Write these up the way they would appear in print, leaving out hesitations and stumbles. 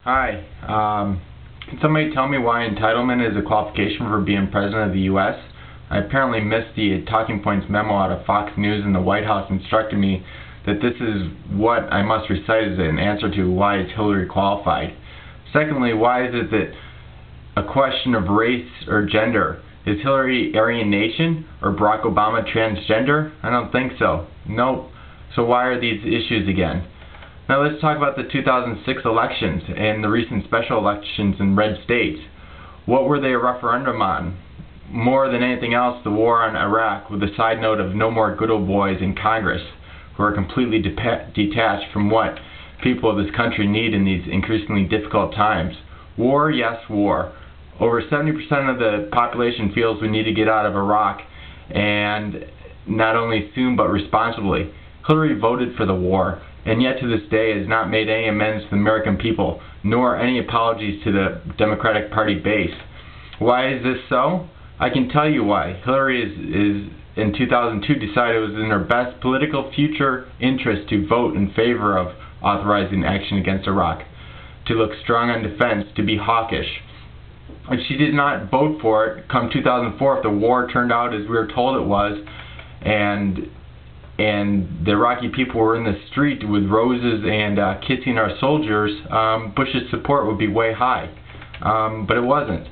Hi. Can somebody tell me why entitlement is a qualification for being President of the U.S.? I apparently missed the talking points memo out of Fox News, and the White House instructed me that this is what I must recite as an answer to why is Hillary qualified. Secondly, why is it that a question of race or gender? Is Hillary Aryan Nation or Barack Obama transgender? I don't think so. Nope. So why are these issues again? Now let's talk about the 2006 elections and the recent special elections in red states. What were they a referendum on? More than anything else, the war on Iraq, with a side note of no more good old boys in Congress who are completely detached from what people of this country need in these increasingly difficult times. War, yes, war. Over 70% of the population feels we need to get out of Iraq, and not only soon but responsibly. Hillary voted for the war, and yet to this day has not made any amends to the American people, nor any apologies to the Democratic Party base. Why is this so? I can tell you why. Hillary is in 2002 decided it was in her best political future interest to vote in favor of authorizing action against Iraq, to look strong on defense, to be hawkish. If she did not vote for it come 2004, if the war turned out as we were told it was, and the Iraqi people were in the street with roses and kissing our soldiers, Bush's support would be way high. But it wasn't.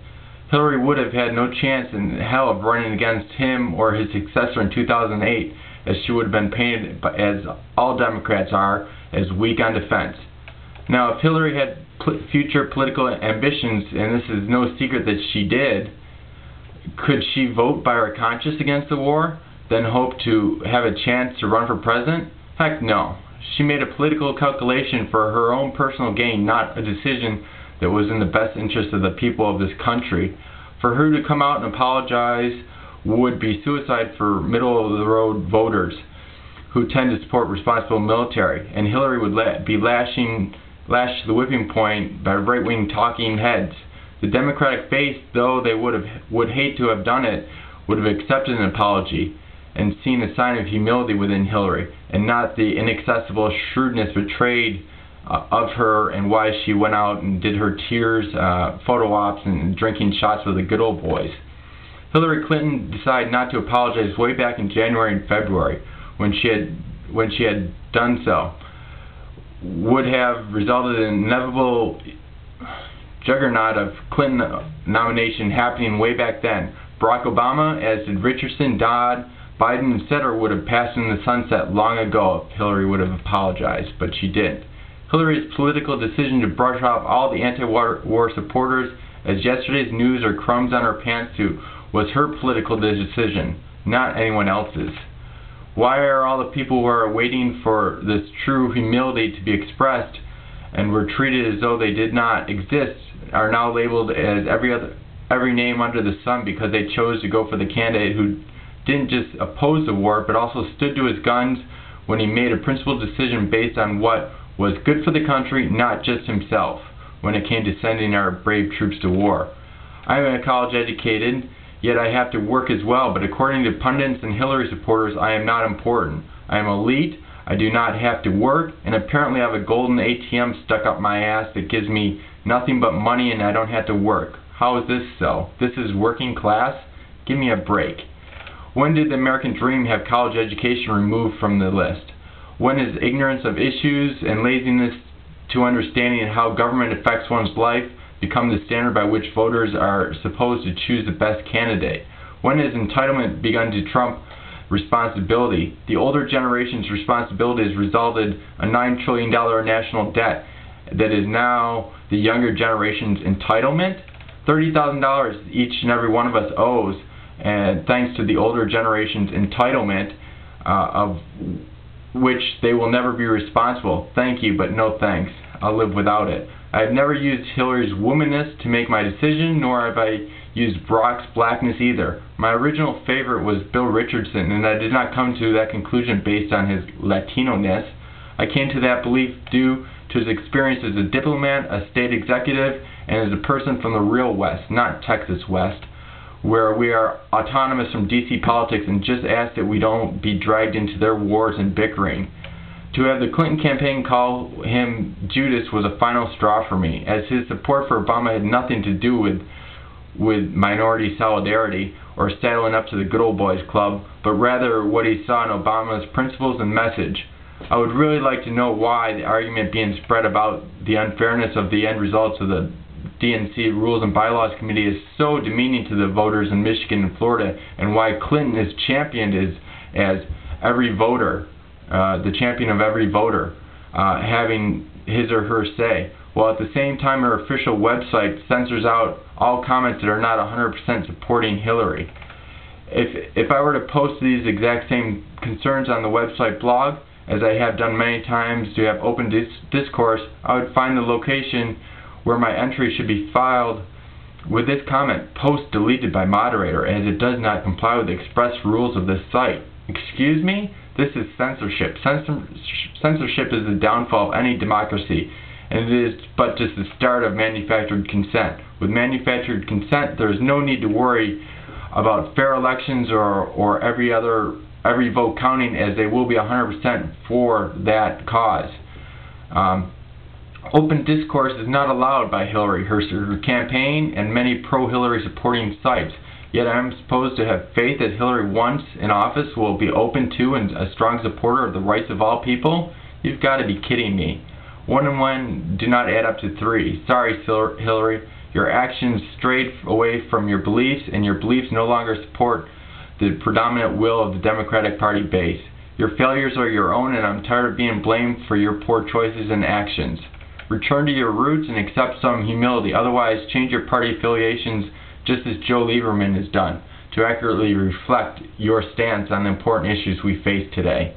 Hillary would have had no chance in hell of running against him or his successor in 2008, as she would have been painted, as all Democrats are, as weak on defense. Now, if Hillary had future political ambitions, and this is no secret that she did, could she vote by her conscience against the war, then hope to have a chance to run for president? Heck no. She made a political calculation for her own personal gain, not a decision that was in the best interest of the people of this country. For her to come out and apologize would be suicide for middle-of-the-road voters who tend to support responsible military, and Hillary would be lashed to the whipping point by right-wing talking heads. The Democratic base, though they would hate to have done it, would have accepted an apology and seen a sign of humility within Hillary, and not the inaccessible shrewdness betrayed of her, and why she went out and did her tears, photo ops, and drinking shots with the good old boys. Hillary Clinton decided not to apologize way back in January and February, when she had done so, would have resulted in an inevitable juggernaut of Clinton nomination happening way back then. Barack Obama, as did Richardson, Dodd, Biden, etc., would have passed in the sunset long ago if Hillary would have apologized, but she didn't. Hillary's political decision to brush off all the anti-war supporters as yesterday's news or crumbs on her pantsuit was her political decision, not anyone else's. Why are all the people who are waiting for this true humility to be expressed and were treated as though they did not exist are now labeled as every name under the sun because they chose to go for the candidate who didn't just oppose the war but also stood to his guns when he made a principled decision based on what was good for the country, not just himself, when it came to sending our brave troops to war. I am college educated, yet I have to work as well, but according to pundits and Hillary supporters, I am not important. I am elite, I do not have to work, and apparently I have a golden ATM stuck up my ass that gives me nothing but money and I don't have to work. How is this so? This is working class? Give me a break. When did the American dream have college education removed from the list? When has ignorance of issues and laziness to understanding how government affects one's life become the standard by which voters are supposed to choose the best candidate? When has entitlement begun to trump responsibility? The older generation's responsibility has resulted in a $9 trillion national debt that is now the younger generation's entitlement. $30,000 each and every one of us owes, and thanks to the older generation's entitlement of which they will never be responsible. Thank you, but no thanks. I'll live without it. I have never used Hillary's womanness to make my decision, nor have I used Barack's blackness either. My original favorite was Bill Richardson, and I did not come to that conclusion based on his Latino-ness. I came to that belief due to his experience as a diplomat, a state executive, and as a person from the real West, not Texas West, where we are autonomous from DC politics and just ask that we don't be dragged into their wars and bickering. To have the Clinton campaign call him Judas was a final straw for me, as his support for Obama had nothing to do with minority solidarity or saddling up to the good old boys club, but rather what he saw in Obama's principles and message. I would really like to know why the argument being spread about the unfairness of the end results of the DNC Rules and Bylaws Committee is so demeaning to the voters in Michigan and Florida, and why Clinton is championed as every voter, the champion of every voter, having his or her say, while at the same time her official website censors out all comments that are not 100% supporting Hillary. If I were to post these exact same concerns on the website blog, as I have done many times to have open discourse, I would find the location where my entry should be filed with this comment: post deleted by moderator, as it does not comply with the express rules of this site. Excuse me? This is censorship. Censorship is the downfall of any democracy, and it is but just the start of manufactured consent. With manufactured consent, there is no need to worry about fair elections or every vote counting, as they will be 100% for that cause. Open discourse is not allowed by Hillary, her campaign, and many pro-Hillary supporting sites. Yet I am supposed to have faith that Hillary, once in office, will be open to and a strong supporter of the rights of all people? You've got to be kidding me. 1 and 1 do not add up to 3. Sorry, Hillary. Your actions strayed away from your beliefs, and your beliefs no longer support the predominant will of the Democratic Party base. Your failures are your own, and I'm tired of being blamed for your poor choices and actions. Return to your roots and accept some humility. Otherwise, change your party affiliations, just as Joe Lieberman has done, to accurately reflect your stance on the important issues we face today.